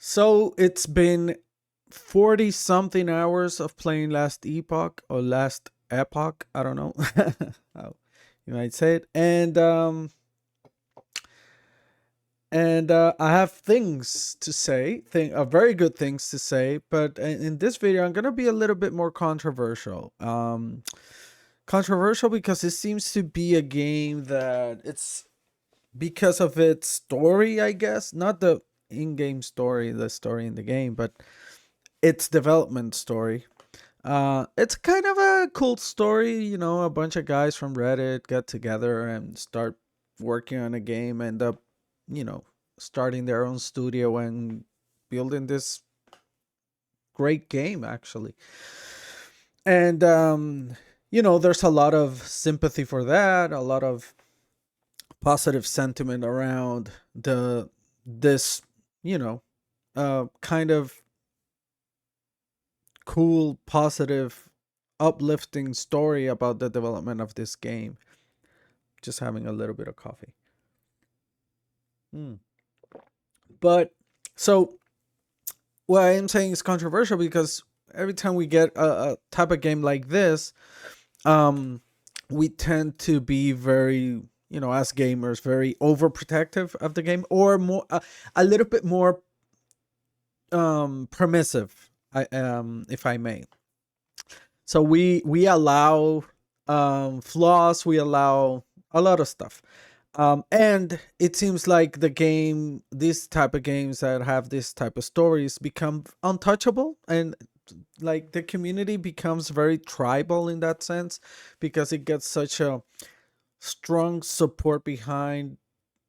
So it's been 40 something hours of playing last epoch or last epoch. I don't know how you might say it. And I have things to say, very good things to say, but in this video I'm going to be a little bit more controversial. Controversial because it seems to be a game that it's because of its story, I guess, not the in-game story, the story in the game, but its development story. It's kind of a cool story, a bunch of guys from Reddit get together and start working on a game, end up, you know, starting their own studio and building this great game actually. And there's a lot of sympathy for that, a lot of positive sentiment around this, you know, kind of cool, positive, uplifting story about the development of this game. Just having a little bit of coffee. But so what I am saying is controversial because every time we get a type of game like this, we tend to be very, as gamers, very overprotective of the game, or more, a little bit more permissive, if I may. So we allow flaws, we allow a lot of stuff. And it seems like these type of games that have this type of stories become untouchable, and like the community becomes very tribal in that sense because it gets such a strong support behind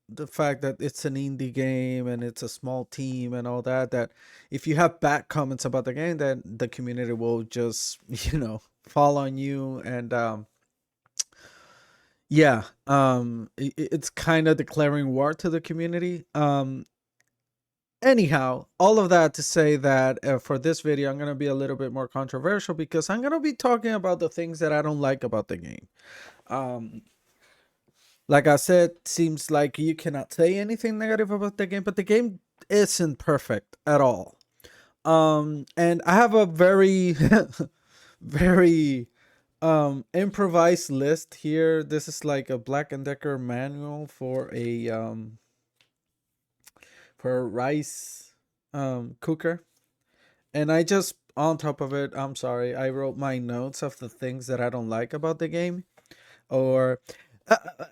the fact that it's an indie game and it's a small team and all that, that if you have bad comments about the game, then the community will just fall on you. And yeah, it's kind of declaring war to the community. Anyhow, all of that to say that for this video I'm going to be a little bit more controversial because I'm going to be talking about the things that I don't like about the game. Like I said, seems like you cannot say anything negative about the game, but the game isn't perfect at all. And I have a very very improvised list here. This is like a Black and Decker manual for a rice cooker. And I just, on top of it, I'm sorry, I wrote my notes of the things that I don't like about the game. Or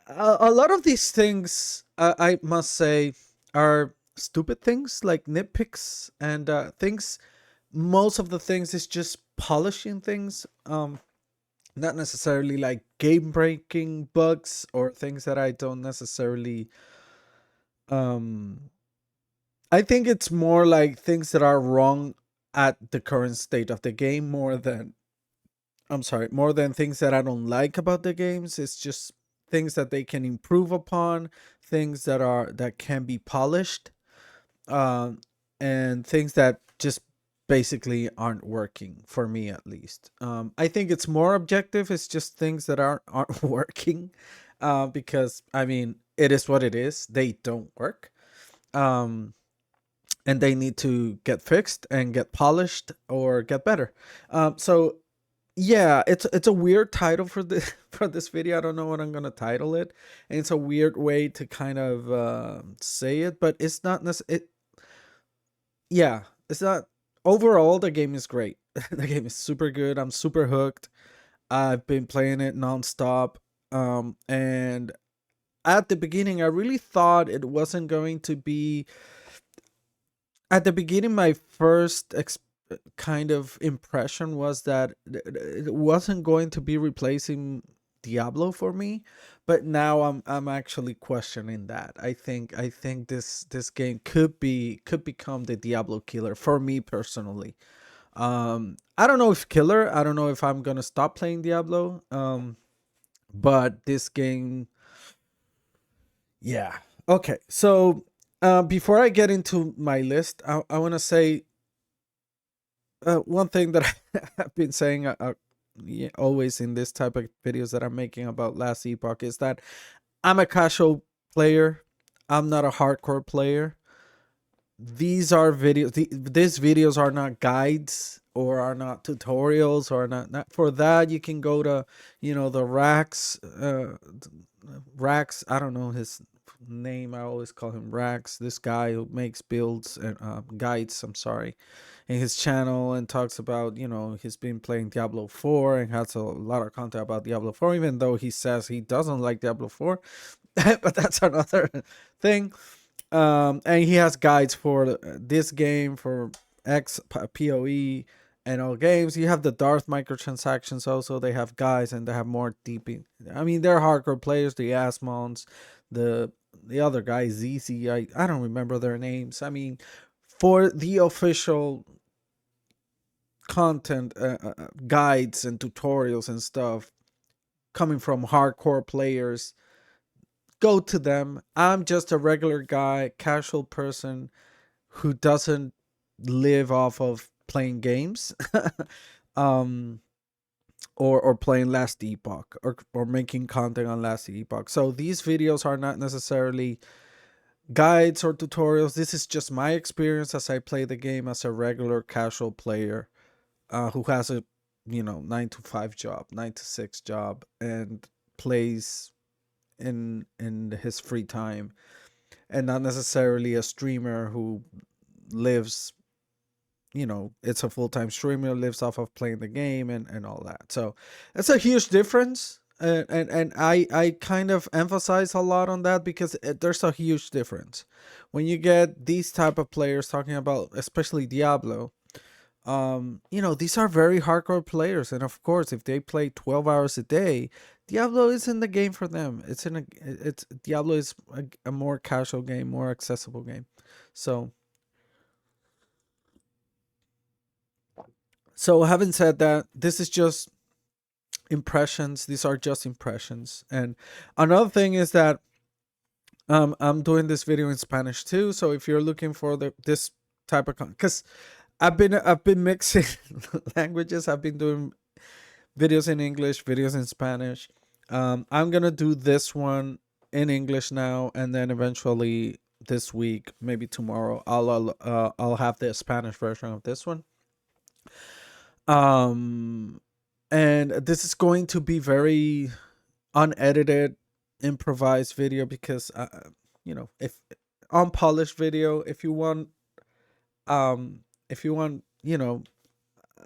a lot of these things, I must say, are stupid things, like nitpicks and things. Most of the things is just polishing things, not necessarily like game breaking bugs or things that I don't necessarily. um I think it's more like things that are wrong at the current state of the game, more than, I'm sorry, more than things that I don't like about the games. It's just things that they can improve upon, things that can be polished, um, and things that just basically aren't working for me, at least. I think it's more objective. It's just things that aren't working, because I mean, it is what it is. They don't work. Um, and they need to get fixed and get polished or get better. So yeah, it's a weird title for this for this video. I don't know what I'm gonna title it, and it's a weird way to kind of say it, but it's not it. Yeah, it's not. Overall, the game is great. The game is super good. I'm super hooked. I've been playing it nonstop. And at the beginning, I really thought it wasn't going to be. At the beginning, my first kind of impression was that it wasn't going to be replacing Diablo for me, but now I'm actually questioning that. I think this game could become the Diablo killer for me personally. I don't know if killer. I don't know if I'm gonna stop playing Diablo. But this game, yeah. Okay, so before I get into my list, I want to say one thing that I've been saying, yeah, always in this type of videos that I'm making about Last Epoch, is that I'm a casual player. I'm not a hardcore player. these are videos. These videos are not guides or are not tutorials or not for that. You can go to, the Rax. I don't know his name. I always call him Rax. This guy who makes builds and guides. I'm sorry, in his channel, and talks about, he's been playing Diablo 4 and has a lot of content about Diablo 4, even though he says he doesn't like Diablo 4. But that's another thing. And he has guides for this game, for X PoE and all games. You have the Darth microtransactions also. They have guides and they have more deep. I mean, they're hardcore players. The Asmons, the other guys, ZZ. I don't remember their names. I mean, for the official content, guides and tutorials and stuff coming from hardcore players, go to them. I'm just a regular guy, casual person who doesn't live off of playing games. um or playing Last Epoch, or making content on Last Epoch. So these videos are not necessarily guides or tutorials. This is just my experience as I play the game as a regular casual player, who has a 9 to 5 job, 9 to 6 job, and plays in his free time, and not necessarily a streamer who lives, it's a full-time streamer, lives off of playing the game and all that. So it's a huge difference. And I kind of emphasize a lot on that because there's a huge difference when you get these type of players talking about, especially Diablo. These are very hardcore players, and of course, if they play 12 hours a day, Diablo isn't the game for them. It's Diablo is a more casual game, more accessible game. So, having said that, this is just impressions. These are just impressions. And another thing is that I'm doing this video in Spanish too. So if you're looking for this type of because I've been mixing languages. I've been doing videos in English, videos in Spanish. I'm gonna do this one in English now, and then eventually this week, maybe tomorrow, I'll have the Spanish version of this one. Um, and this is going to be very unedited, improvised video because if unpolished video, um if you want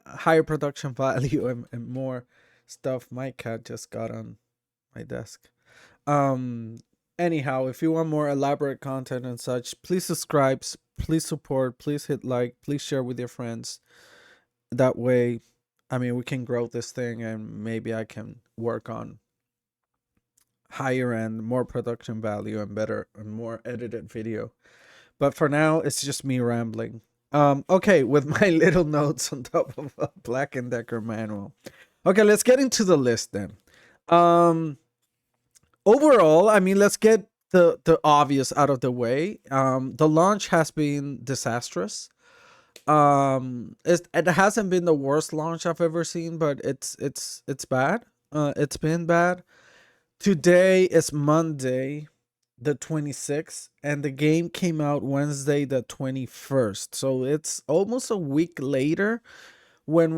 higher production value and more stuff. My cat just got on my desk. um Anyhow, if you want more elaborate content and such, please subscribe, please support, please hit like, please share with your friends. That way, I mean, we can grow this thing, and maybe I can work on higher end, more production value, and better and more edited video. But for now, it's just me rambling. Okay, with my little notes on top of a Black and Decker manual. Okay, let's get into the list then. Overall, I mean, let's get the obvious out of the way. The launch has been disastrous. It hasn't been the worst launch I've ever seen, but it's bad. It's been bad. Today is Monday, the 26th, and the game came out Wednesday, the 21st. So it's almost a week later when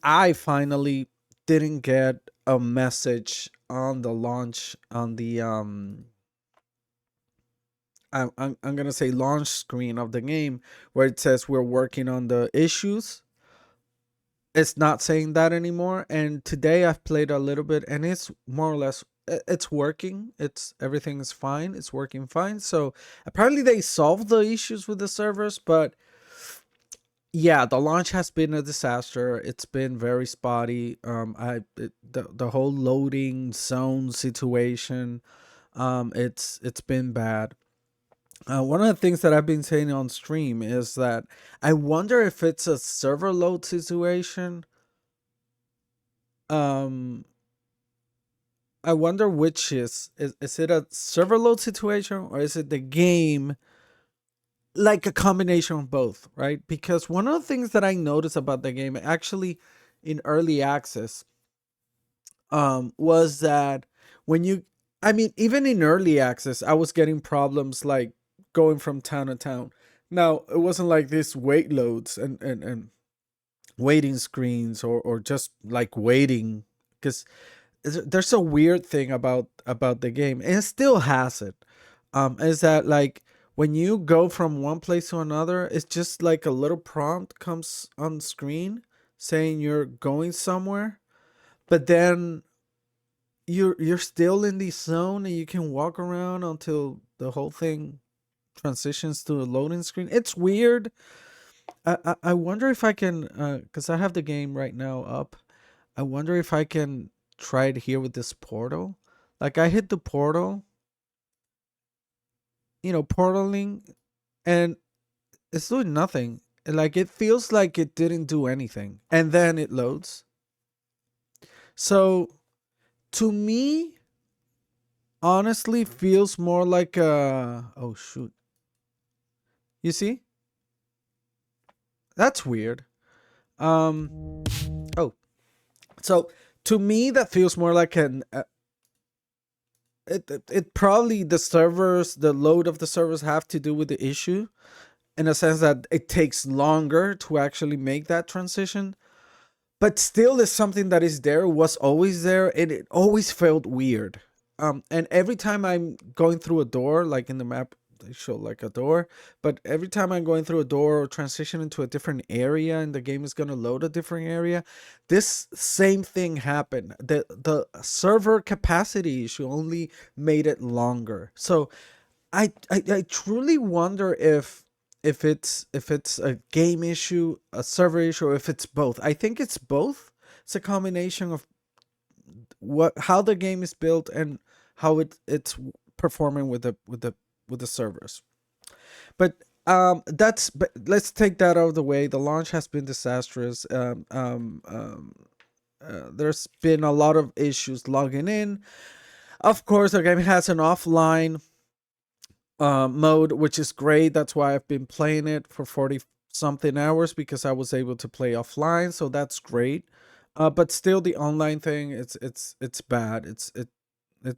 I finally didn't get a message on the launch, on the I'm gonna say launch screen of the game, where it says we're working on the issues. It's not saying that anymore. And today I've played a little bit, and it's more or less, it's working. Everything is fine. It's working fine. So apparently they solved the issues with the servers, but yeah, the launch has been a disaster. It's been very spotty. The whole loading zone situation, it's been bad. One of the things that I've been saying on stream is that I wonder if it's a server load situation. Um, I wonder which is it a server load situation, or is it the game? Like a combination of both, right? Because one of the things that I noticed about the game, actually in early access, was that when I mean, even in early access, I was getting problems like going from town to town. Now it wasn't like this wait loads and waiting screens or just like waiting, because there's a weird thing about the game, and it still has it. Is that like when you go from one place to another, it's just like a little prompt comes on screen saying you're going somewhere, but then you're still in the zone and you can walk around until the whole thing transitions to a loading screen. It's weird. I wonder if I can, because I have the game right now up. I wonder if I can try it here with this portal. Like I hit the portal, portaling, and it's doing nothing. Like it feels like it didn't do anything, and then it loads. So to me, honestly, feels more like a. Oh shoot! You see, that's weird. Oh, so to me, that feels more like an. It probably the load of the servers have to do with the issue, in a sense that it takes longer to actually make that transition, but still is something that is there, was always there, and it always felt weird. And every time I'm going through a door, like in the map they show like a door, but every time I'm going through a door or transition into a different area and the game is going to load a different area, this same thing happened. The server capacity issue only made it longer. So I truly wonder if it's a game issue, a server issue, or if it's both. I think it's both. It's a combination of how the game is built and how it's performing with the servers. But but let's take that out of the way. The launch has been disastrous. There's been a lot of issues logging in. Of course, the game has an offline mode, which is great. That's why I've been playing it for 40 something hours, because I was able to play offline. So that's great. But still, the online thing, it's bad. It's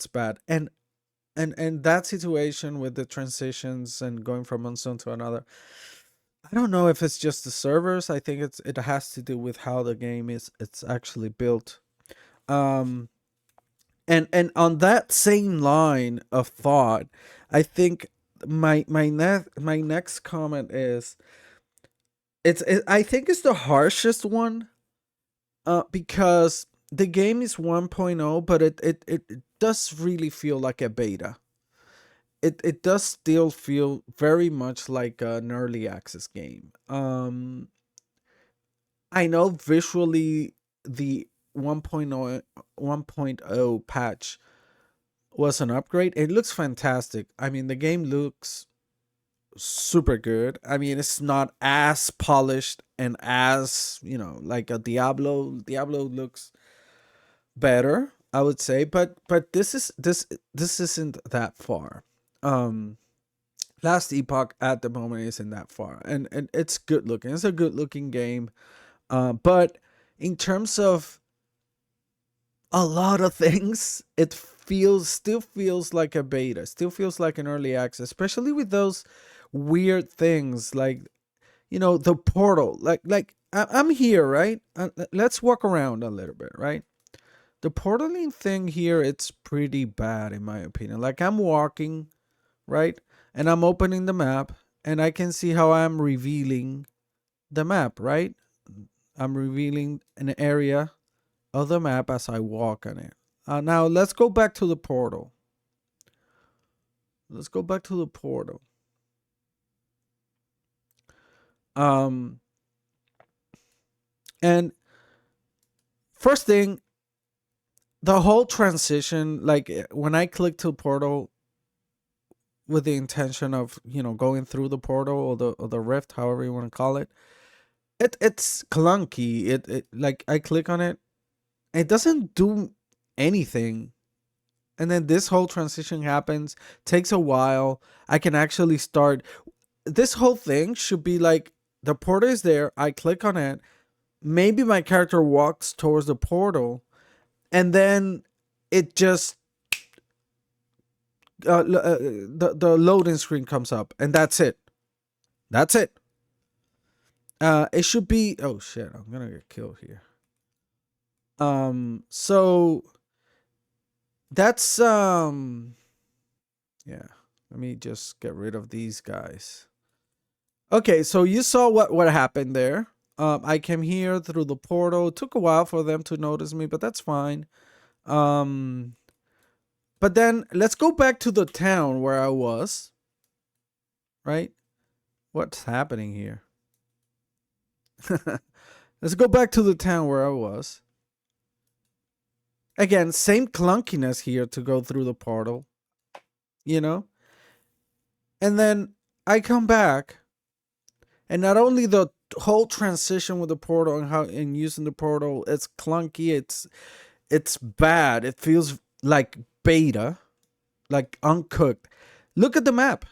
bad. And that situation with the transitions and going from one zone to another, I don't know if it's just the servers. I think it has to do with how the game it's actually built. Um, and on that same line of thought, I think my next comment is I think it's the harshest one, because the game is 1.0, but it does really feel like a beta. It does still feel very much like an early access game. I know visually the 1.0 patch was an upgrade. It looks fantastic. I mean, the game looks super good. I mean, it's not as polished and as, like a Diablo. Diablo looks better, I would say, but this isn't that far. Um Last Epoch at the moment isn't that far. And it's good looking. It's a good looking game. But in terms of a lot of things, it still feels like a beta, still feels like an early access, especially with those weird things like, the portal. I'm here, right? Let's walk around a little bit, right? The portaling thing here, it's pretty bad in my opinion. Like I'm walking, right? And I'm opening the map and I can see how I'm revealing the map, right? I'm revealing an area of the map as I walk on it. Now let's go back to the portal. Let's go back to the portal. Um, and first thing, the whole transition, like when I click to portal with the intention of, going through the portal or the rift, however you want to call it, it's clunky. It like I click on it, it doesn't do anything. And then this whole transition happens, takes a while. I can actually start. This whole thing should be like the portal is there. I click on it. Maybe my character walks towards the portal, and then it just the loading screen comes up, and that's it. That's it. It should be. Oh shit! I'm gonna get killed here. So that's yeah. Let me just get rid of these guys. Okay, so you saw what happened there. I came here through the portal. It took a while for them to notice me, but that's fine. Um, but then let's go back to the town where I was. Right? What's happening here? Let's go back to the town where I was. Again, same clunkiness here to go through the portal, you know? And then I come back, and not only the whole transition with the portal and how and using the portal, it's clunky, it's bad. It feels like beta, like uncooked. Look at the map.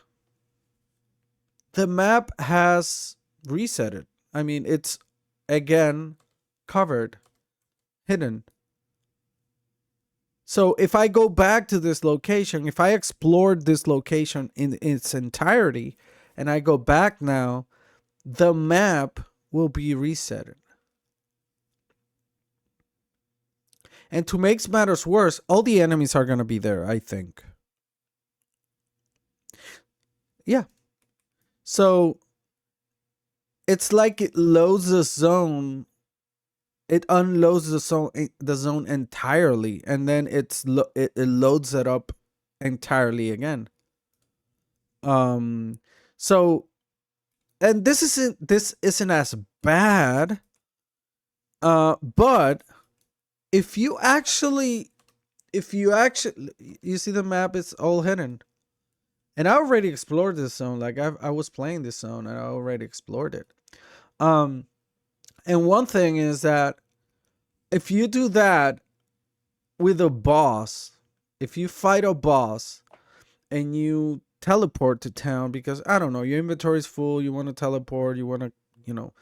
The map has reset it. I mean, it's again covered, hidden. So if I go back to this location, if I explored this location in its entirety and I go back now, the map will be resetted. And to make matters worse, all the enemies are going to be there, I think. Yeah. So it's like it loads the zone. It unloads the zone entirely, and then it loads it up entirely again. Um so and this isn't as bad, but if you actually you see the map, it's all hidden. And I already explored this zone. Like I was playing this zone and I already explored it. um and one thing is that if you do that with a boss, if you fight a boss and you teleport to town because I don't know, your inventory is full, you want to teleport, you want to, you know,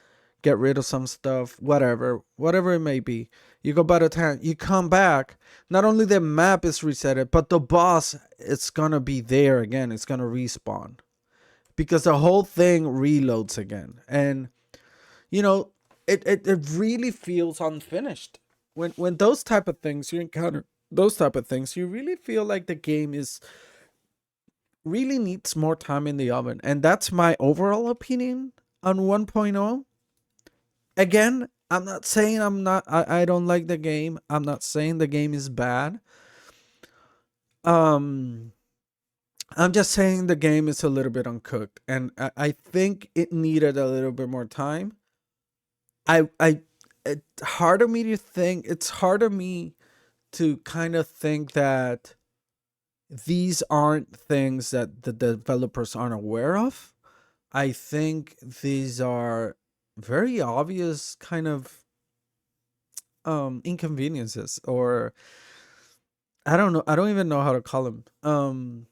get rid of some stuff, whatever it may be. You go by the town, you come back. Not only the map is resetted, but the boss, it's gonna be there again. It's gonna respawn because the whole thing reloads again, and you know, it really feels unfinished when those type of things you encounter. Those type of things, you really feel like the game is really needs more time in the oven, and that's my overall opinion on 1.0. Again, I'm not saying I don't like the game. I'm not saying the game is bad. Um I'm just saying the game is a little bit uncooked, and I think it needed a little bit more time. I it's hard of me to think it's hard of me to kind of think that these aren't things that the developers aren't aware of. I think these are very obvious kind of inconveniences, or I don't know, I don't even know how to call them.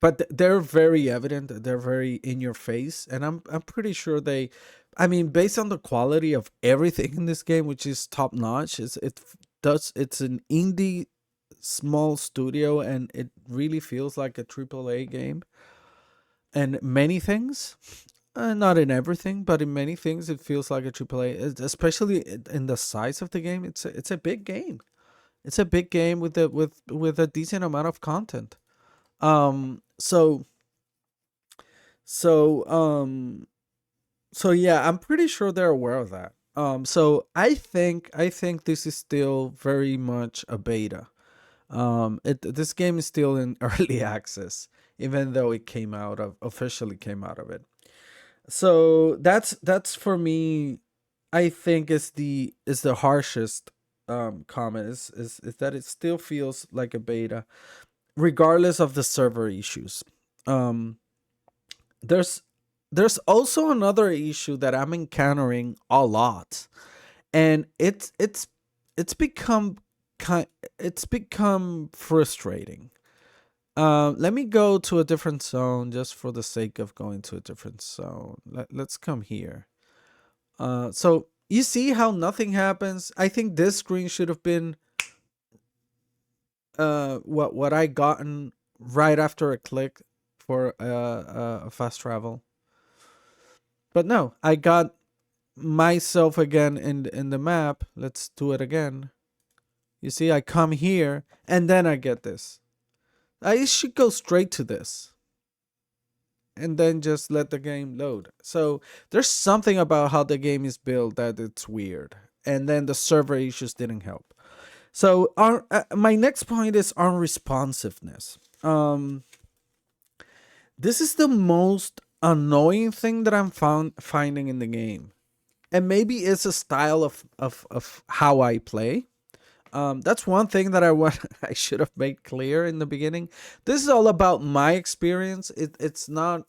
But they're very evident, they're very in your face, and I'm pretty sure they, I mean, based on the quality of everything in this game, which is top notch, it's an indie small studio, and it really feels like a AAA game. And many things, not in everything, but in many things, it feels like a AAA. Especially in the size of the game. It's a big game. It's a big game with a decent amount of content. Um. So so um. So yeah, I'm pretty sure they're aware of that. So I think this is still very much a beta. This game is still in early access, even though it came out of officially came out of it. So that's for me. I think is the harshest comment is that it still feels like a beta, regardless of the server issues. Um, there's there's also another issue that I'm encountering a lot, and it's become kind it's become frustrating. Let me go to a different zone just for the sake of going to a different zone. Let's come here. So you see how nothing happens? I think this screen should have been what I gotten right after a click for fast travel. But no, I got myself again in the map. Let's do it again. You see, I come here and then I get this. I should go straight to this and then just let the game load. So there's something about how the game is built that it's weird. And then the server issues didn't help. So my next point is unresponsiveness. This is the most annoying thing that I'm finding in the game. And maybe it's a style of how I play. That's one thing that I should have made clear in the beginning. This is all about my experience. It's not.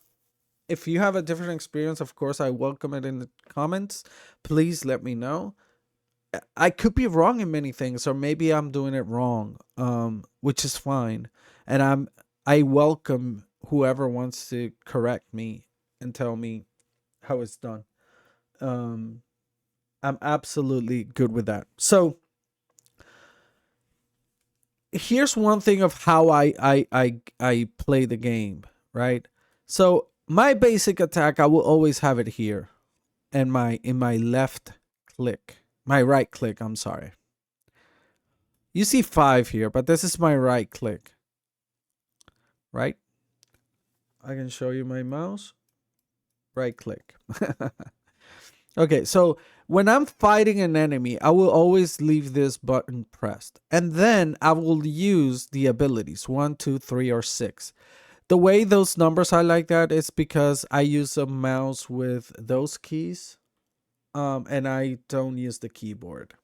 If you have a different experience, of course, I welcome it in the comments. Please let me know. I could be wrong in many things, or maybe I'm doing it wrong, which is fine. And I welcome whoever wants to correct me and tell me how it's done. Um, I'm absolutely good with that. So here's one thing of how I play the game, right? So my basic attack, I will always have it here, and in my left click, my right click. I'm sorry. You see 5 here, but this is my right click, right? I can show you my mouse. Right click. Okay, so when I'm fighting an enemy, I will always leave this button pressed. And then I will use the abilities 1, 2, 3, or 6. The way those numbers are like that is because I use a mouse with those keys. And I don't use the keyboard.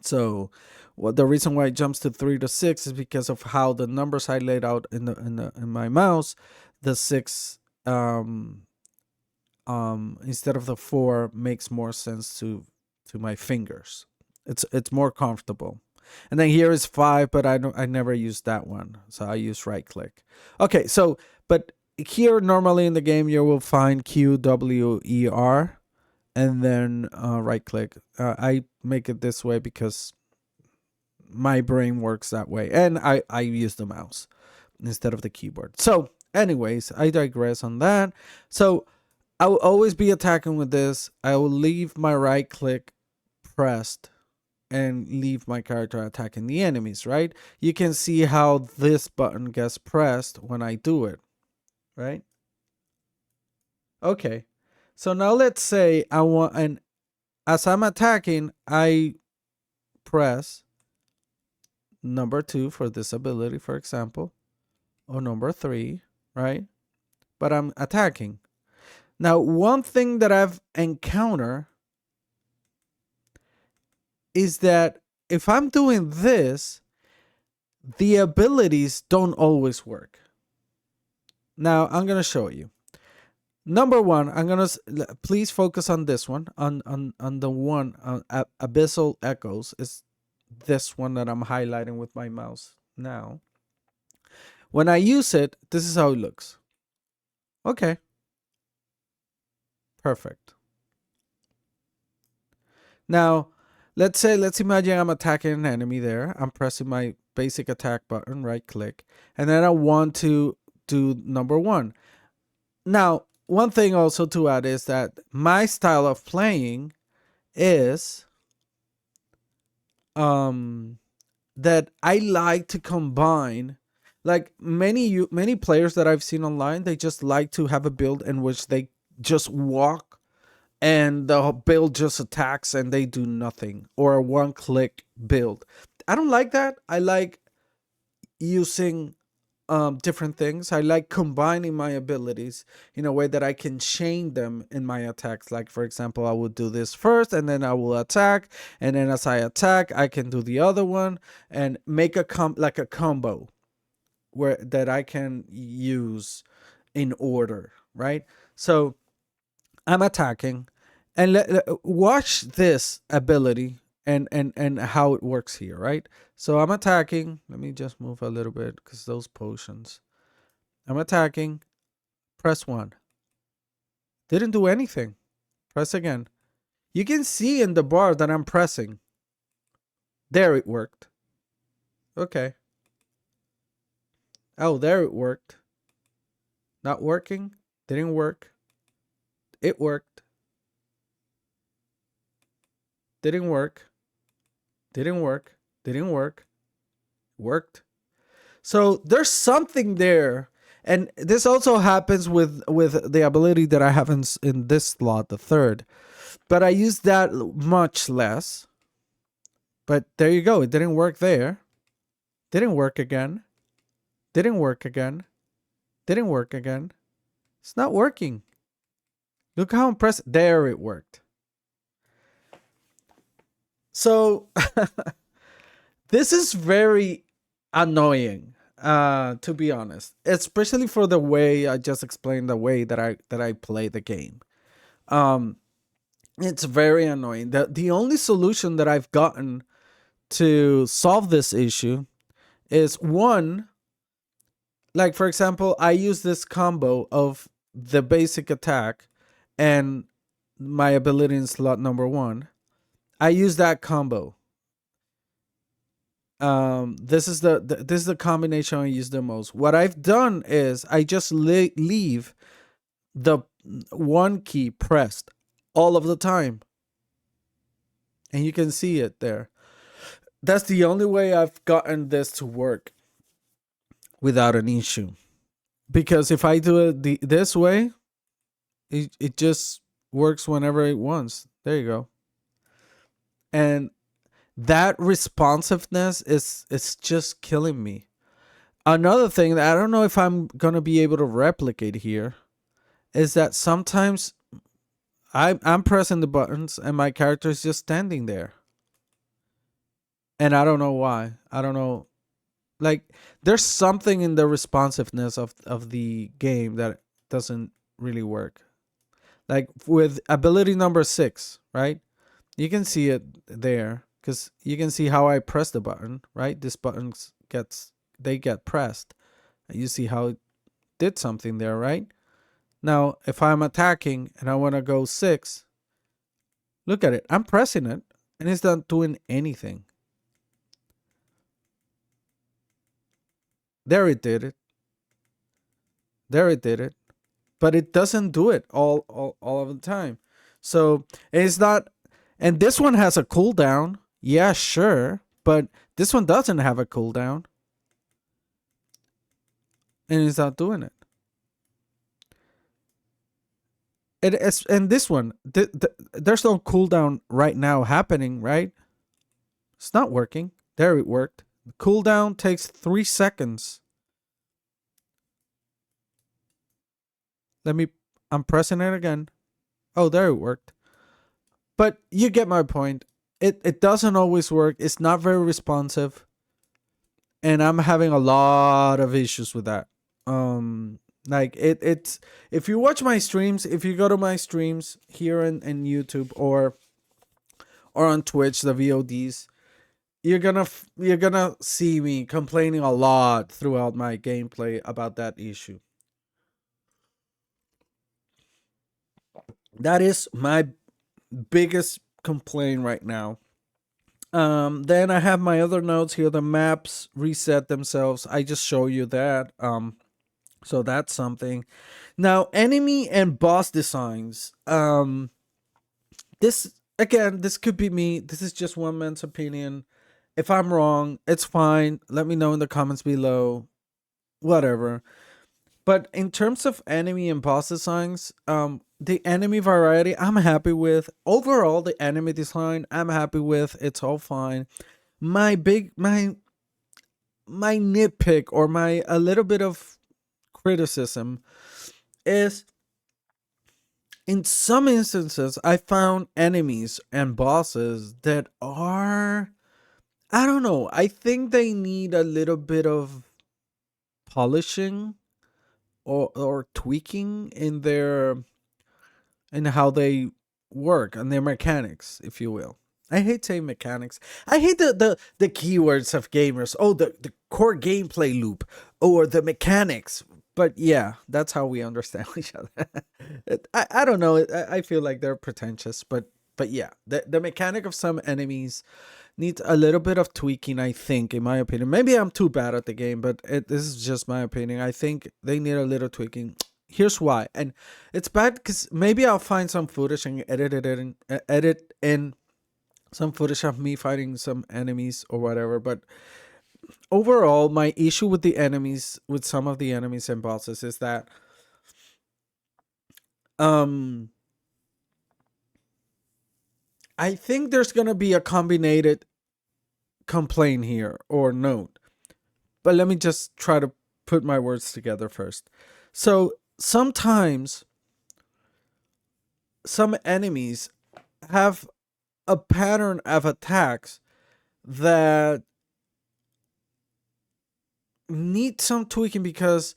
So the reason why it jumps to 3 to 6 is because of how the numbers I laid out in my mouse. The 6 instead of the 4 makes more sense to my fingers. It's more comfortable. And then here is 5, but I never use that one, so I use right click. Okay, so but here normally in the game you will find Q, W, E, R, and then right click. I make it this way because my brain works that way, and I use the mouse instead of the keyboard. So anyways, I digress on that. So I will always be attacking with this. I will leave my right click pressed and leave my character attacking the enemies, right? You can see how this button gets pressed when I do it, right? Okay. So now let's say I want, and as I'm attacking, I press number 2 for this ability, for example, or number 3, right? But I'm attacking. Now, one thing that I've encountered is that if I'm doing this, the abilities don't always work. Now, I'm going to show you. Number 1, I'm going to please focus on this one, on the one, Abyssal Echoes is this one that I'm highlighting with my mouse now. When I use it, this is how it looks. Okay. Perfect. Now, let's imagine I'm attacking an enemy there. I'm pressing my basic attack button, right click, and then I want to do number 1. Now, one thing also to add is that my style of playing is that I like to combine, like many players that I've seen online, they just like to have a build in which they just walk and the build just attacks and they do nothing, or a one click build. I don't like that. I like using different things. I like combining my abilities in a way that I can chain them in my attacks. Like, for example, I would do this first and then I will attack, and then as I attack I can do the other one and make a combo where that I can use in order, right? So I'm attacking, and watch this ability and how it works here, right? So I'm attacking. Let me just move a little bit because those potions. I'm attacking. Press 1. Didn't do anything. Press again. You can see in the bar that I'm pressing. There, it worked. Okay. Oh, there it worked. Not working. Didn't work. It worked. Didn't work. Didn't work. Didn't work. Worked. So there's something there. And this also happens with the ability that I have in this slot, the third. But I use that much less. But there you go. It didn't work there. Didn't work again. Didn't work again. Didn't work again. It's not working. Look how impressive. There it worked. So this is very annoying, to be honest. Especially for the way I just explained, the way that I play the game. It's very annoying. The only solution that I've gotten to solve this issue is one, like for example, I use this combo of the basic attack and my ability in slot number 1. I use that combo. This is the combination I use the most. What I've done is I just leave the 1 key pressed all of the time, and you can see it there. That's the only way I've gotten this to work without an issue. Because if I do it this way, it just works whenever it wants. There you go. And that responsiveness is just killing me. Another thing that I don't know if I'm gonna be able to replicate here is that sometimes I'm pressing the buttons and my character is just standing there. And I don't know why. I don't know. Like, there's something in the responsiveness of the game that doesn't really work. Like with ability number 6, right? You can see it there because you can see how I press the button, right? This button get pressed. And you see how it did something there, right? Now, if I'm attacking and I want to go 6, look at it. I'm pressing it and it's not doing anything. There it did it. There it did it. But it doesn't do it all of the time. So it's not, and this one has a cooldown. Yeah, sure. But this one doesn't have a cooldown. And it's not doing it. And this one, there's no cooldown right now happening, right? It's not working. There it worked. The cooldown takes 3 seconds. I'm pressing it again. Oh, there it worked. But you get my point. It doesn't always work. It's not very responsive. And I'm having a lot of issues with that. Like it's if you watch my streams, if you go to my streams here in YouTube or on Twitch, the VODs, you're gonna see me complaining a lot throughout my gameplay about that issue. That is my biggest complaint right now. Then I have my other notes here. The maps reset themselves. I just show you that. So that's something. Now, enemy and boss designs. This could be me. This is just one man's opinion. If I'm wrong, it's fine. Let me know in the comments below. Whatever. But in terms of enemy and boss designs, the enemy variety I'm happy with. Overall, the enemy design I'm happy with. It's all fine. My nitpick or a little bit of criticism is in some instances I found enemies and bosses that are, I don't know, I think they need a little bit of polishing or tweaking in how they work and their mechanics, if you will. I hate saying mechanics. I hate the keywords of gamers. Oh, the core gameplay loop or the mechanics. But yeah, that's how we understand each other. I don't know. I feel like they're pretentious, but yeah, the mechanic of some enemies needs a little bit of tweaking, I think, in my opinion. Maybe I'm too bad at the game, but this is just my opinion. I think they need a little tweaking. Here's why. And it's bad because maybe I'll find some footage and edit in some footage of me fighting some enemies or whatever. But overall, my issue with the enemies, with some of the enemies and bosses, is that um I think there's gonna be a combined complaint here or note. But let me just try to put my words together first. So sometimes some enemies have a pattern of attacks that need some tweaking, because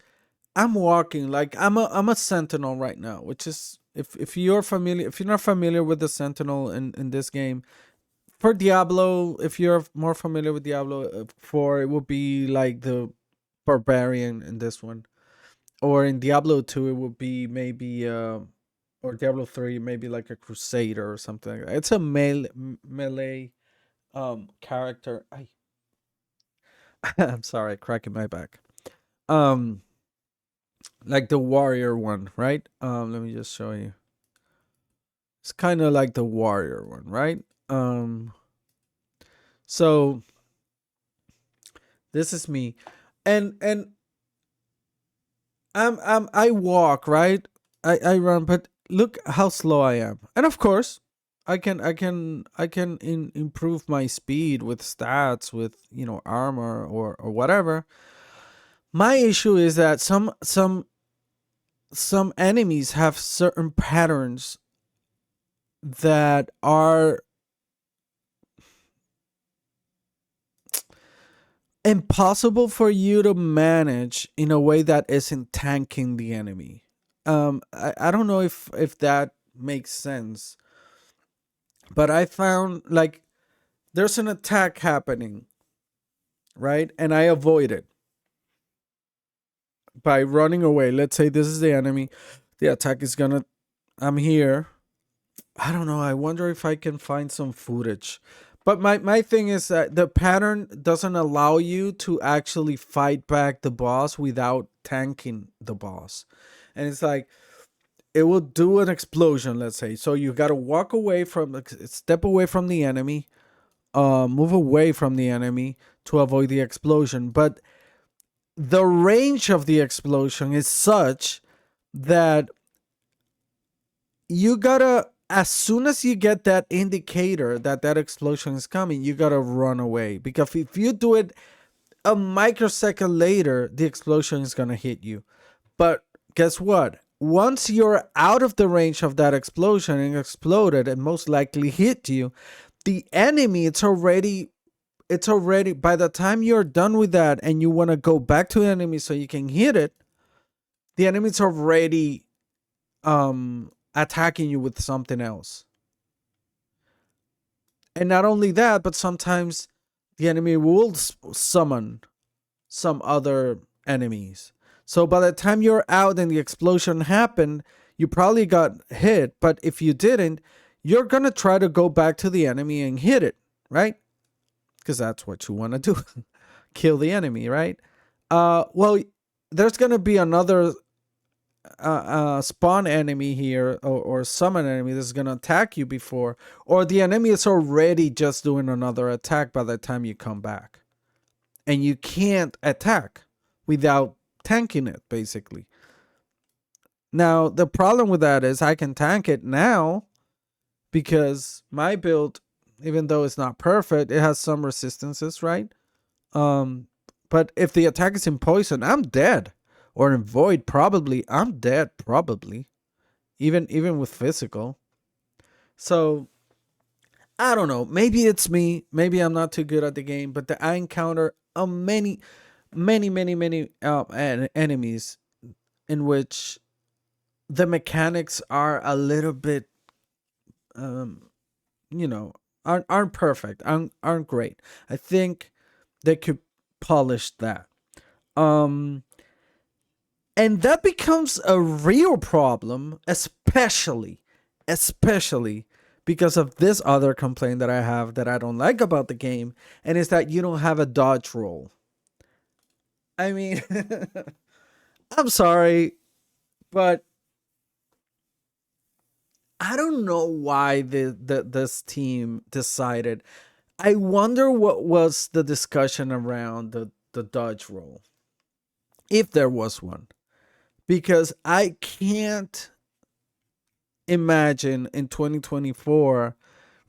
I'm walking like I'm a sentinel right now, which is, if you're familiar, if you're not familiar with the sentinel in this game, for Diablo, if you're more familiar with Diablo 4, it would be like the barbarian in this one, or in Diablo 2 it would be maybe or Diablo 3 maybe like a crusader or something like that. It's a melee character. I'm sorry, cracking my back. Um like the warrior one, right? Let me just show you. It's kind of like the warrior one, right? So this is me, and I walk, right? I run, but look how slow I am. And of course, I can improve my speed with stats, with armor or whatever. My issue is that some enemies have certain patterns that are impossible for you to manage in a way that isn't tanking the enemy. I don't know if that makes sense, but I found like there's an attack happening, right? And I avoid it by running away. Let's say this is the enemy. The attack is gonna, I'm here. I don't know. I wonder if I can find some footage. But my thing is that the pattern doesn't allow you to actually fight back the boss without tanking the boss. And it's like, it will do an explosion, let's say. So you got to walk away from, step away from the enemy, move away from the enemy to avoid the explosion. But the range of the explosion is such that you gotta, as soon as you get that indicator that that explosion is coming, you gotta run away, because if you do it a microsecond later, the explosion is gonna hit you. But guess what? Once you're out of the range of that explosion and exploded and most likely hit you, the enemy, it's already by the time you're done with that and you want to go back to the enemy so you can hit it, the enemy's already attacking you with something else. And not only that, but sometimes the enemy will summon some other enemies. So by the time you're out and the explosion happened, you probably got hit. But if you didn't, you're going to try to go back to the enemy and hit it, right? Because that's what you want to do. Kill the enemy, right? Well, there's going to be another spawn enemy here, or summon enemy that's going to attack you before, or the enemy is already just doing another attack by the time you come back. And you can't attack without tanking it, basically. Now, the problem with that is I can tank it now because my build, even though it's not perfect, it has some resistances, right? But if the attack is in poison, I'm dead. Or in void, probably. I'm dead, probably. Even with physical. So, I don't know. Maybe it's me. Maybe I'm not too good at the game. But I encounter many enemies in which the mechanics are a little bit, aren't perfect, aren't great. I think they could polish that. Um, and that becomes a real problem, especially because of this other complaint that I have that I don't like about the game, and is that you don't have a dodge roll. I mean, I'm sorry. But I don't know why this team decided. I wonder what was the discussion around the dodge roll, if there was one, because I can't imagine in 2024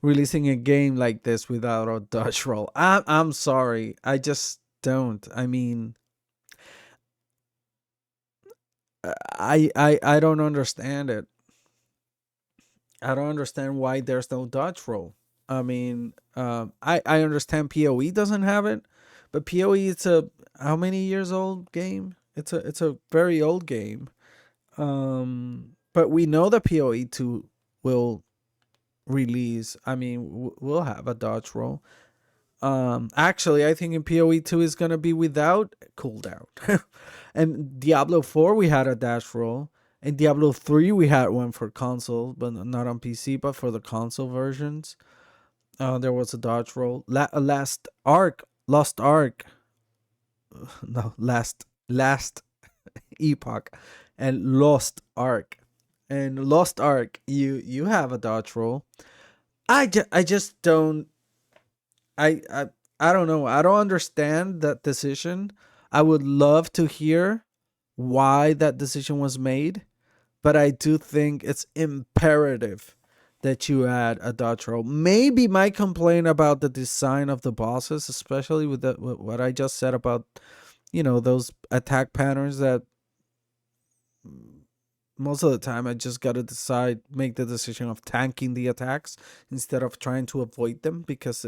releasing a game like this without a dodge roll. I'm sorry, I just don't. I mean, I don't understand it. I don't understand why there's no dodge roll. I mean, I understand PoE doesn't have it, but PoE, it's a how many years old game? It's a very old game. But we know that PoE 2 will release. I mean, we'll have a dodge roll. Actually, I think in PoE 2 is gonna be without cooldown. And Diablo 4 we had a dash roll. In Diablo 3 we had one for console, but not on PC, but for the console versions. There was a dodge roll. Last Ark, Lost Ark. No, last Epoch, and Lost Ark. And Lost Ark, you have a dodge roll. I just don't. I I I don't know. I don't understand that decision. I would love to hear why that decision was made, but I do think it's imperative that you add a dodge roll. Maybe my complaint about the design of the bosses, especially with what I just said about, those attack patterns that most of the time I just got to make the decision of tanking the attacks instead of trying to avoid them, because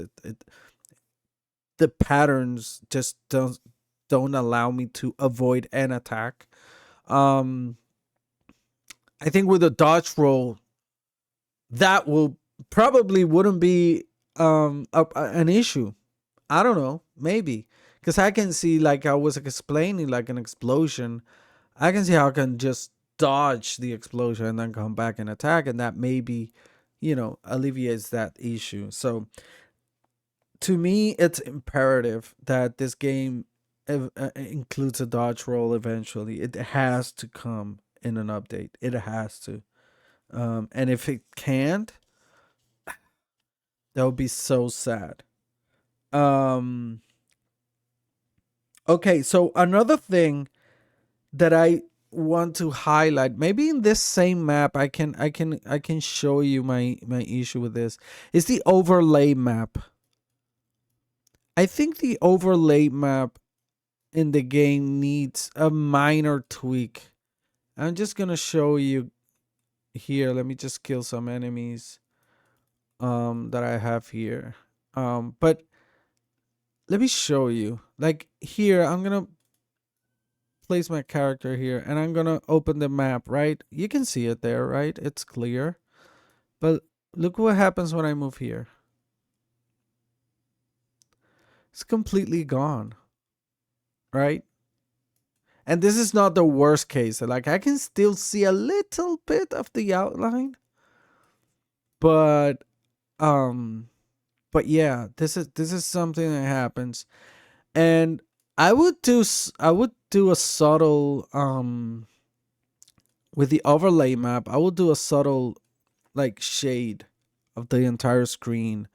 the patterns just don't allow me to avoid an attack. Um, I think with a dodge roll, that will probably wouldn't be an issue. I don't know, maybe, because I can see, like I was explaining, like an explosion. I can see how I can just dodge the explosion and then come back and attack, and that maybe, alleviates that issue. So to me, it's imperative that this game includes a dodge roll eventually. It has to come in an update. It has to. And if it can't, that would be so sad. Um, okay, so another thing that I want to highlight, maybe in this same map, I can show you my issue with this, is the overlay map. I think the overlay map in the game needs a minor tweak. I'm just gonna show you here. Let me just kill some enemies that I have here. But let me show you. Like here, I'm gonna place my character here and I'm gonna open the map, right? You can see it there, right? It's clear. But look what happens when I move here. It's completely gone, right? And this is not the worst case. Like I can still see a little bit of the outline, but um yeah, this is something that happens. And I would do a subtle with the overlay map. I would do a subtle, like, shade of the entire screen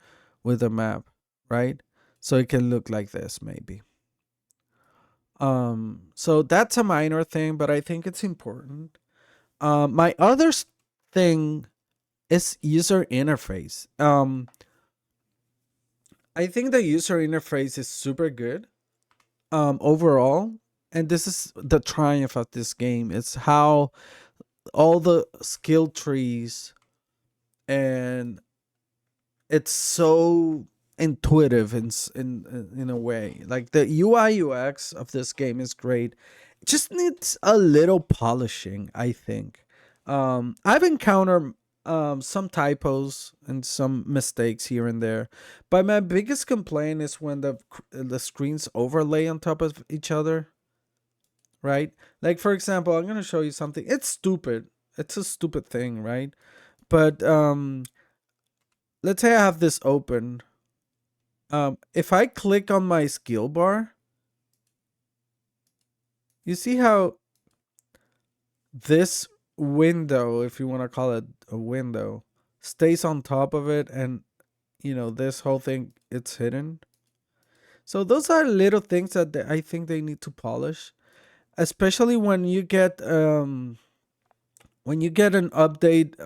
with the map, right? So it can look like this maybe. So that's a minor thing, but I think it's important. My other thing is user interface. I think the user interface is super good overall, and this is the triumph of this game. It's how all the skill trees, and it's so intuitive in a way. Like the UI UX of this game is great. It just needs a little polishing, I think. I've encountered some typos and some mistakes here and there, but my biggest complaint is when the screens overlay on top of each other, right? Like, for example, I'm gonna show you something. It's stupid. It's a stupid thing, right? But let's say I have this open. If I click on my skill bar, you see how this window, if you want to call it a window, stays on top of it, and this whole thing, it's hidden. So those are little things that I think they need to polish, especially when you get an update,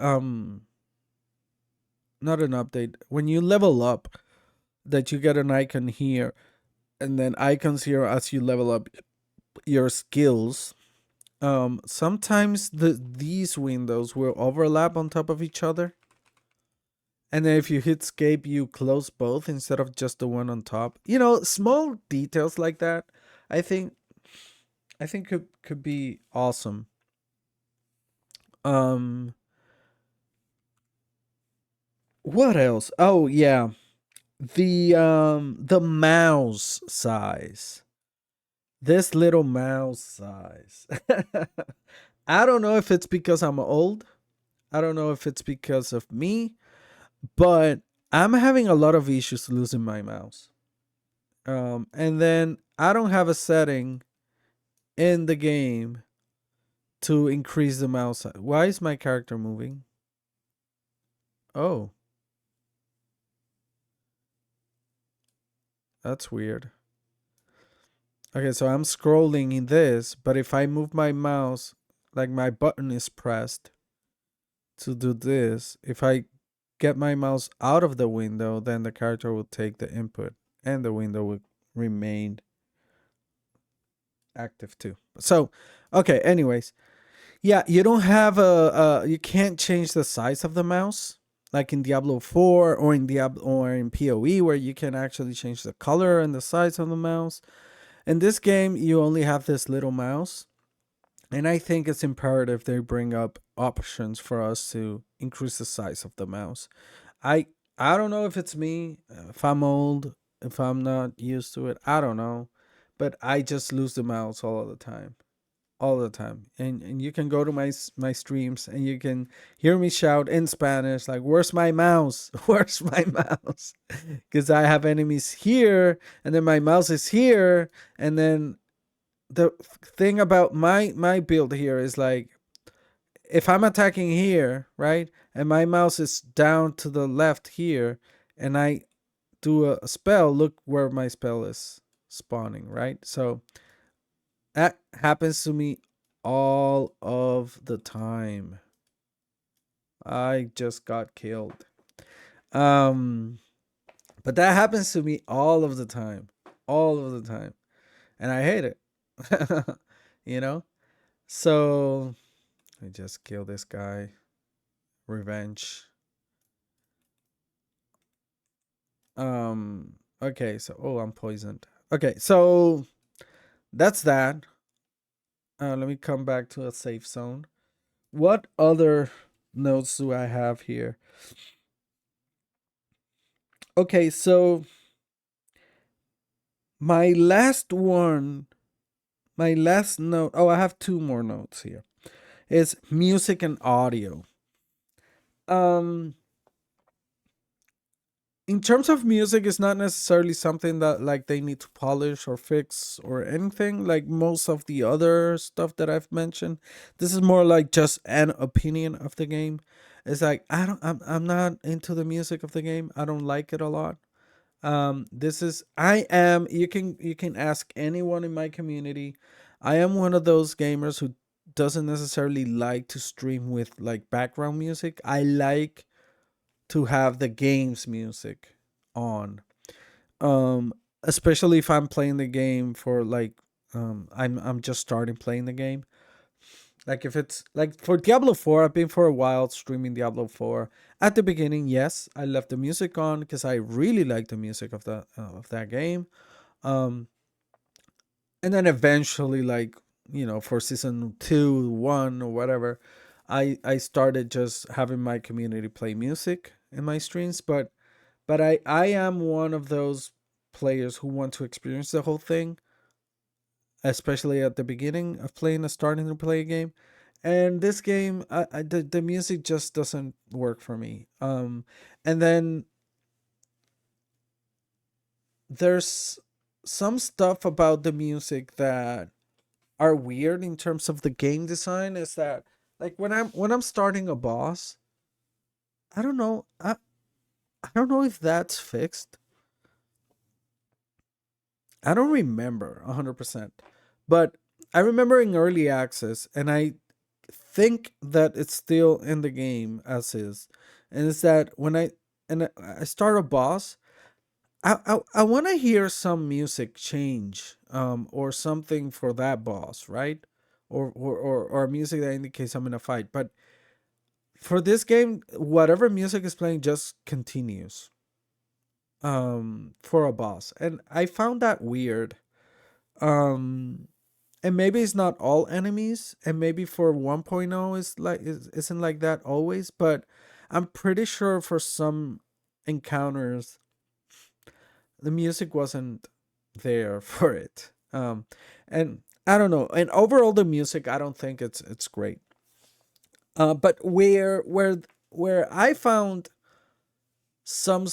not an update, when you level up, that you get an icon here and then icons here as you level up your skills. Sometimes these windows will overlap on top of each other, and then if you hit escape, you close both instead of just the one on top. Small details like that, i think could be awesome. um what else? Oh yeah, the mouse size. This little mouse size. I don't know if it's because I'm old. I don't know if it's because of me, but I'm having a lot of issues losing my mouse. And then I don't have a setting in the game to increase the mouse size. Why is my character moving? Oh, that's weird. Okay, so I'm scrolling in this, but if I move my mouse, like my button is pressed to do this, if I get my mouse out of the window, then the character will take the input and the window will remain active too. So, okay, anyways. Yeah, you don't have you can't change the size of the mouse like in Diablo 4 or in Diablo or in PoE, where you can actually change the color and the size of the mouse. In this game, you only have this little mouse, and I think it's imperative they bring up options for us to increase the size of the mouse. I I don't know if it's me, if I'm old, if I'm not used to it. I don't know, but I just lose the mouse all the time, all the time. And you can go to my streams and you can hear me shout in Spanish like, "Where's my mouse? Where's my mouse?" Because I have enemies here, and then my mouse is here, and then the thing about my build here is like, if I'm attacking here, right, and my mouse is down to the left here, and I do a spell, look where my spell is spawning, right? So that happens to me all of the time. I just got killed. Um, but that happens to me all of the time. All of the time. And I hate it. you know? So I just kill this guy. Revenge. Okay, so I'm poisoned. Okay, so that's that. Let me come back to a safe zone. What other notes do I have here? Okay, so my last one, my last note. Oh, I have two more notes here. Is music and audio. Um, in terms of music, it's not necessarily something that like they need to polish or fix or anything. Like most of the other stuff that I've mentioned, this is more like just an opinion of the game. It's like I'm not into the music of the game. I don't like it a lot. This is I am you can ask anyone in my community. I am one of those gamers who doesn't necessarily like to stream with like background music. I like to have the game's music on. Especially if I'm playing the game for like I'm just starting playing the game. Like if it's like for Diablo 4, I've been for a while streaming Diablo 4. At the beginning, yes, I left the music on because I really like the music of that game. Um, and then eventually, like for season 2, 1, or whatever, I started just having my community play music in my streams. But I am one of those players who want to experience the whole thing, especially at the beginning of playing a starting to play a game. And this game, the music just doesn't work for me. And then there's some stuff about the music that are weird in terms of the game design is that, like, when I'm starting a boss, I don't know. I don't know if that's fixed. I don't remember 100%. But I remember in early access, and I think that it's still in the game as is. And it's that when I start a boss, I want to hear some music change, or something for that boss, right? Or music that indicates I'm in a fight. But for this game, whatever music is playing just continues, for a boss, and I found that weird. Um, and maybe it's not all enemies, and maybe for 1.0 is like isn't like that always, but I'm pretty sure for some encounters the music wasn't there for it. And I don't know. And overall, the music, I don't think it's great. But where I found some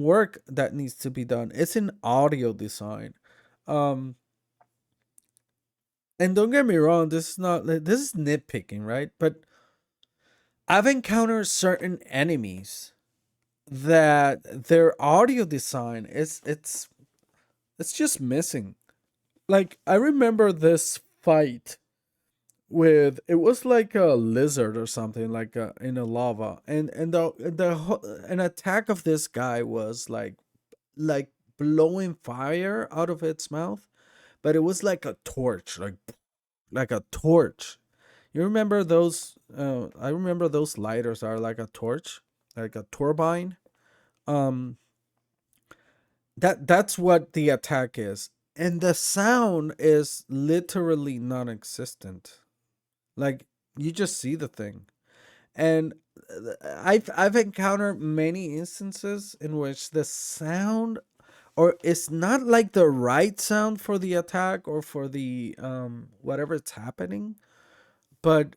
work that needs to be done, it's in audio design. Um, and don't get me wrong, this is not this is nitpicking, right? But I've encountered certain enemies that their audio design is it's just missing. Like, I remember this fight with, it was like a lizard or something, like in a lava, and an attack of this guy was like blowing fire out of its mouth, but it was like a torch, like a torch. You remember those? I remember those lighters are like a torch, like a turbine. Um, that's what the attack is, and the sound is literally non-existent. Like, you just see the thing, and I've encountered many instances in which the sound, or it's not like the right sound for the attack or for the whatever it's happening, but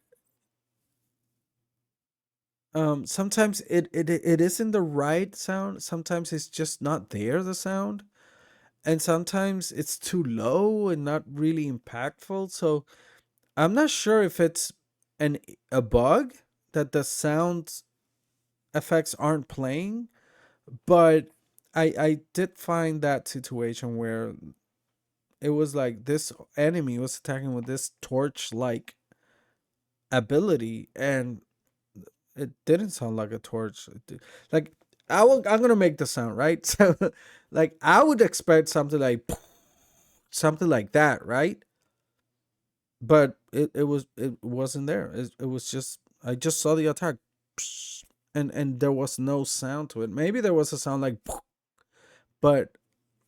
sometimes it isn't the right sound, sometimes it's just not there, the sound, and sometimes it's too low and not really impactful. So I'm not sure if it's an a bug that the sound effects aren't playing, but I did find that situation where it was like this enemy was attacking with this torch like ability, and it didn't sound like a torch. Like, I'm gonna make the sound, right? So, like, I would expect something like something like that, right? But it wasn't there. It was just, I just saw the attack, and there was no sound to it. Maybe there was a sound like, but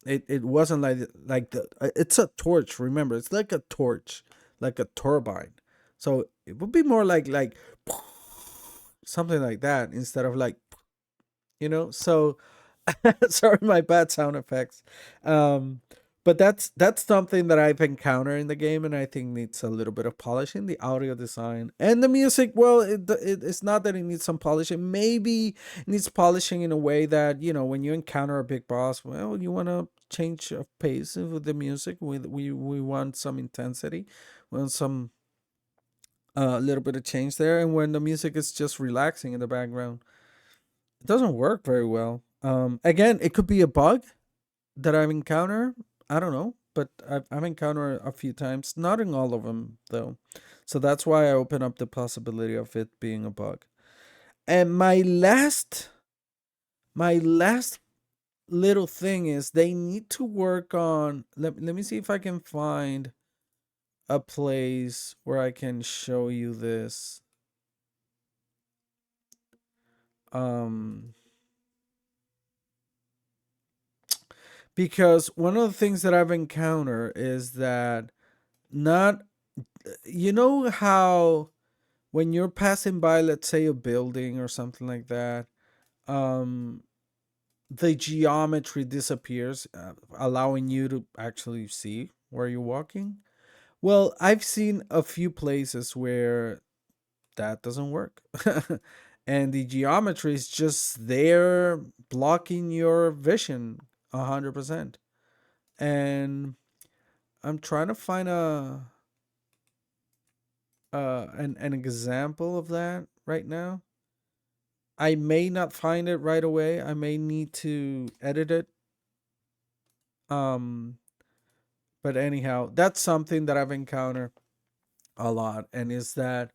it wasn't like the it's a torch. Remember, it's like a torch, like a turbine. So it would be more like something like that instead of like, so sorry, my bad sound effects. um but that's something that I've encountered in the game, and I think needs a little bit of polishing, the audio design and the music. Well, it's not that it needs some polishing. Maybe it needs polishing in a way that, when you encounter a big boss, well, you want to change of pace with the music. We want some intensity, we want some little bit of change there, and when the music is just relaxing in the background, it doesn't work very well. Again, it could be a bug that I've encountered. I don't know, but I've encountered a few times, not in all of them though. So that's why I open up the possibility of it being a bug. And my last little thing is they need to work on. Let me see if I can find a place where I can show you this. Um, because one of the things that I've encountered is that, not you know how when you're passing by, let's say, a building or something like that, um the geometry disappears, allowing you to actually see where you're walking. Well, I've seen a few places where that doesn't work. And the geometry is just there blocking your vision 100%. And I'm trying to find an example of that right now. I may not find it right away. I may need to edit it. Um, but anyhow, that's something that I've encountered a lot, and is that,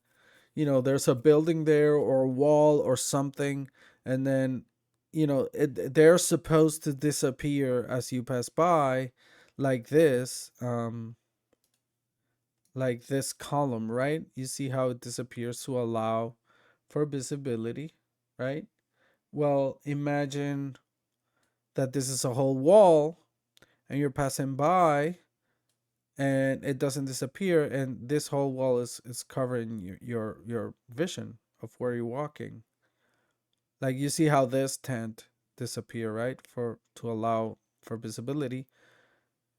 there's a building there or a wall or something, and then, they're supposed to disappear as you pass by, like this, like this column, right? You see how it disappears to allow for visibility, right? Well, imagine that this is a whole wall and you're passing by and it doesn't disappear, and this whole wall is covering your vision of where you're walking. Like, you see how this tent disappear, right? For to allow for visibility.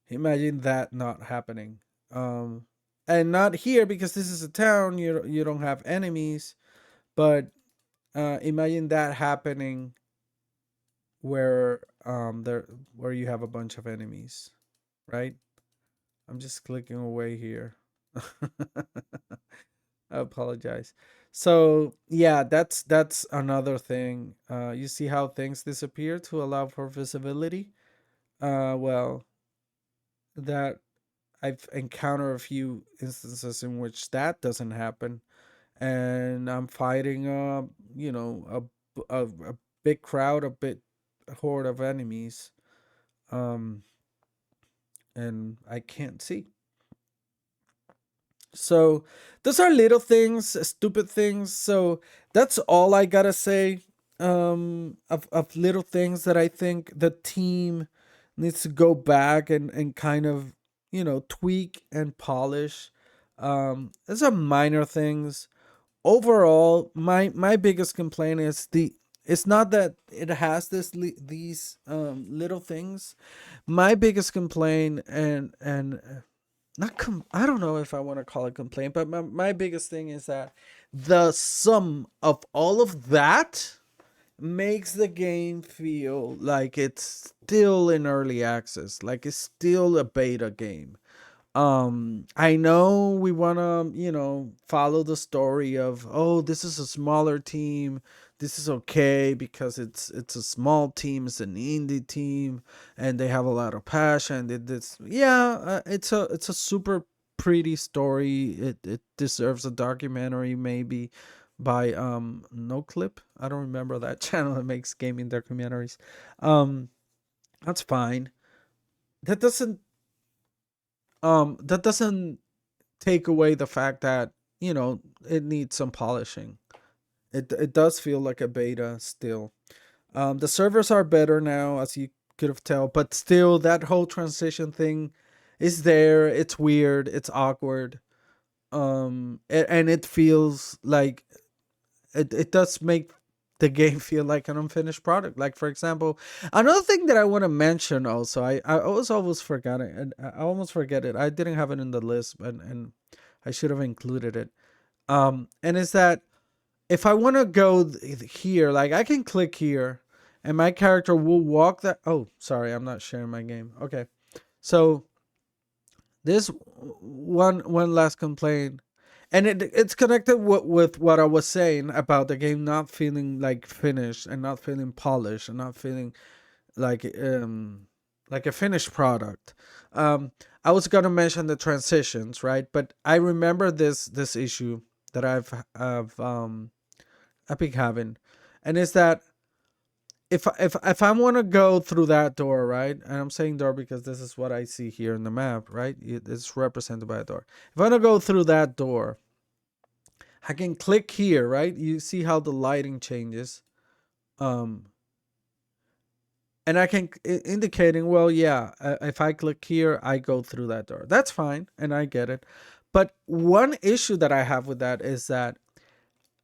Imagine that not happening. Um and not here, because this is a town, you don't have enemies, but imagine that happening where there where you have a bunch of enemies, right? I'm just clicking away here. I apologize. So yeah, that's another thing. You see how things disappear to allow for visibility. Well, that I've encountered a few instances in which that doesn't happen, and I'm fighting a big crowd, a horde of enemies, um, and I can't see. So those are little things, stupid things. So that's all I gotta say. Of little things that I think the team needs to go back and kind of, tweak and polish. It's a minor things. Overall, my biggest complaint is it's not that it has these little things. My biggest complaint, and not I don't know if I want to call it complaint, but my biggest thing is that the sum of all of that makes the game feel like it's still in early access, like it's still a beta game. I know we want to, follow the story of, oh, this is a smaller team, this is okay because it's a small team, it's an indie team, and they have a lot of passion. This, yeah, it's a super pretty story. It deserves a documentary, maybe, by no clip. I don't remember that channel that makes gaming documentaries. um that's fine. that doesn't that doesn't take away the fact that, it needs some polishing. It does feel like a beta still. The servers are better now, as you could have tell, but still that whole transition thing is there. It's weird, it's awkward. And it feels like it does make the game feel like an unfinished product. Like, for example, another thing that I want to mention also, I always forgot it, and I almost forget it. I didn't have it in the list, and I should have included it. And is that if I want to go here, like, I can click here and my character will walk that. Oh, sorry, I'm not sharing my game. Okay. So this one last complaint, and it's connected with what I was saying about the game not feeling like finished and not feeling polished and not feeling like like a finished product. I was gonna mention the transitions, right? But I remember this issue that I've Epic having, and it's that if I want to go through that door, right? And I'm saying door because this is what I see here in the map, right? It's represented by a door. If I want to go through that door, I can click here, right? You see how the lighting changes, um, and I can indicating, well, yeah, if I click here, I go through that door. That's fine, and I get it. But one issue that I have with that is that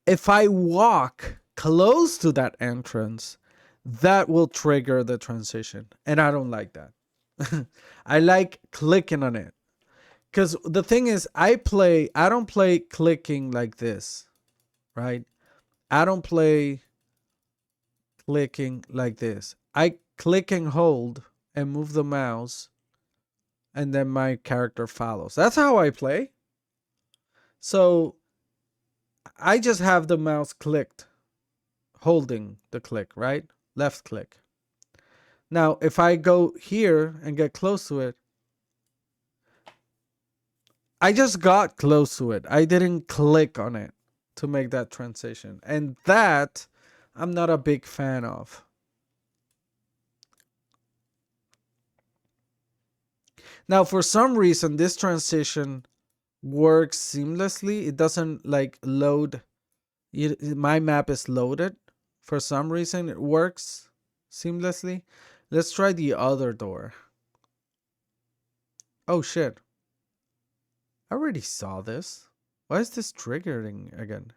if I walk close to that entrance, that will trigger the transition. And I don't like that. I like clicking on it. Because the thing is, I don't play clicking like this, right? I don't play clicking like this. I click and hold and move the mouse and then my character follows. That's how I play. So I just have the mouse clicked, holding the click, right? Left click. Now, if I go here and get close to it, I just got close to it. I didn't click on it to make that transition. And that I'm not a big fan of. Now, for some reason, this transition works seamlessly. It doesn't like load. My map is loaded. For some reason, it works seamlessly. Let's try the other door. Oh shit. I already saw this. Why is this triggering again?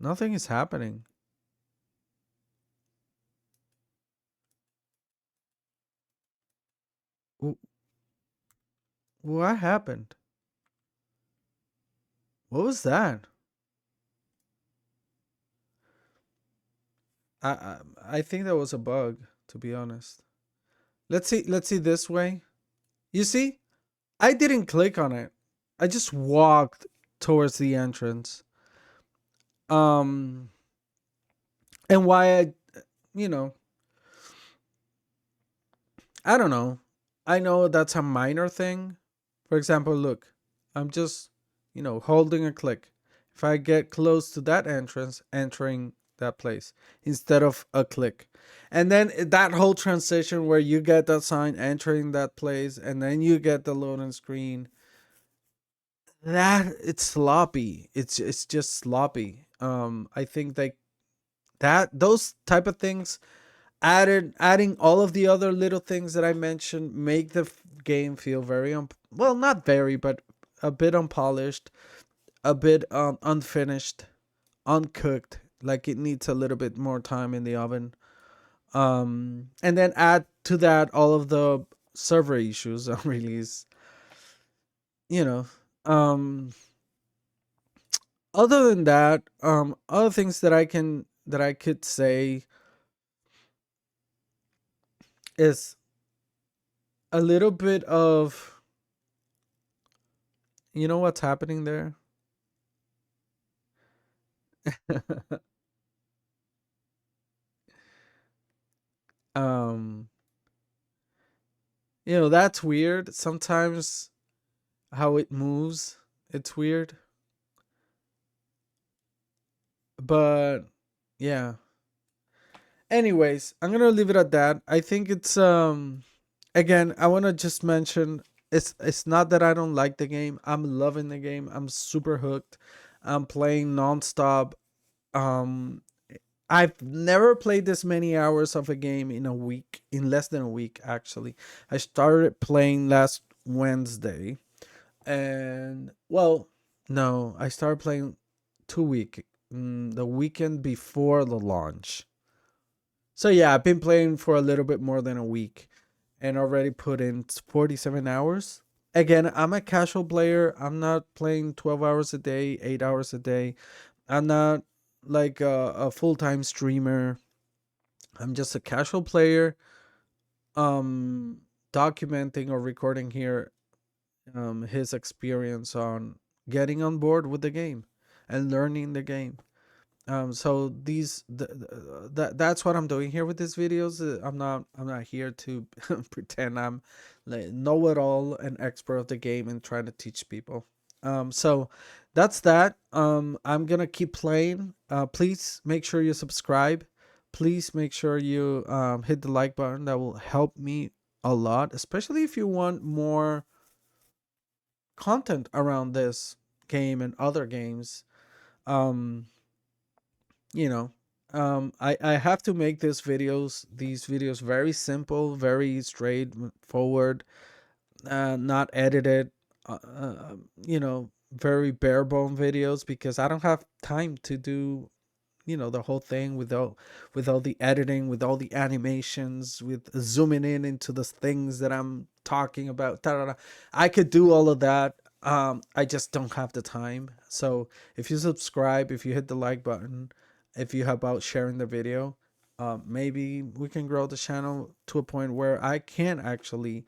Nothing is happening. What happened? What was that? I think that was a bug, to be honest. Let's see this way. You see? I didn't click on it. I just walked towards the entrance. Um and why you know, I don't know. I know that's a minor thing. For example, look. I'm just, holding a click. If I get close to that entrance, entering that place instead of a click. And then that whole transition where you get that sign entering that place and then you get the loading screen, that it's sloppy. It's just sloppy. I think that those type of things adding all of the other little things that I mentioned make the game feel very well, not very, but a bit unpolished, a bit unfinished, uncooked, like it needs a little bit more time in the oven. And then add to that all of the server issues on release. You know, um, other than that, other things that I could say is a little bit of, what's happening there. um, that's weird. Sometimes how it moves, it's weird. But yeah. Anyways, I'm gonna leave it at that. I think it's again, I wanna just mention it's not that I don't like the game. I'm loving the game. I'm super hooked. I'm playing nonstop. Um I've never played this many hours of a game in a week, in less than a week actually. I started playing last Wednesday. And well, no, I started playing 2 week, the weekend before the launch. So yeah, I've been playing for a little bit more than a week and already put in 47 hours. Again, I'm a casual player. I'm not playing 12 hours a day, 8 hours a day. I'm not like a full-time streamer. I'm just a casual player, um documenting or recording here his experience on getting on board with the game and learning the game. So that's what I'm doing here with these videos. I'm not here to pretend I'm like know it all, an expert of the game and trying to teach people. So that's that. I'm gonna keep playing. Please make sure you subscribe. Please make sure you hit the like button. That will help me a lot, especially if you want more content around this game and other games. Um, you know, I have to make these videos very simple, very straightforward, not edited, very bare bone videos because I don't have time to do the whole thing with all the editing, with all the animations, with zooming in into the things that I'm talking about. I could do all of that. I just don't have the time. So if you subscribe, if you hit the like button, if you help out sharing the video, Maybe we can grow the channel to a point where I can actually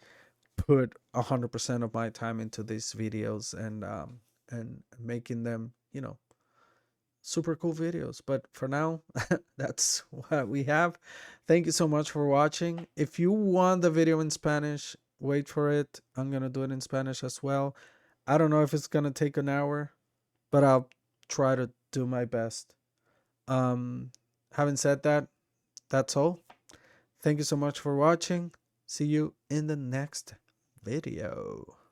put 100% of my time into these videos and making them, super cool videos. But for now, that's what we have. Thank you so much for watching. If you want the video in Spanish, wait for it. I'm gonna do it in Spanish as well. I don't know if it's gonna take an hour, but I'll try to do my best. um Having said that, that's all. Thank you so much for watching. See you in the next video.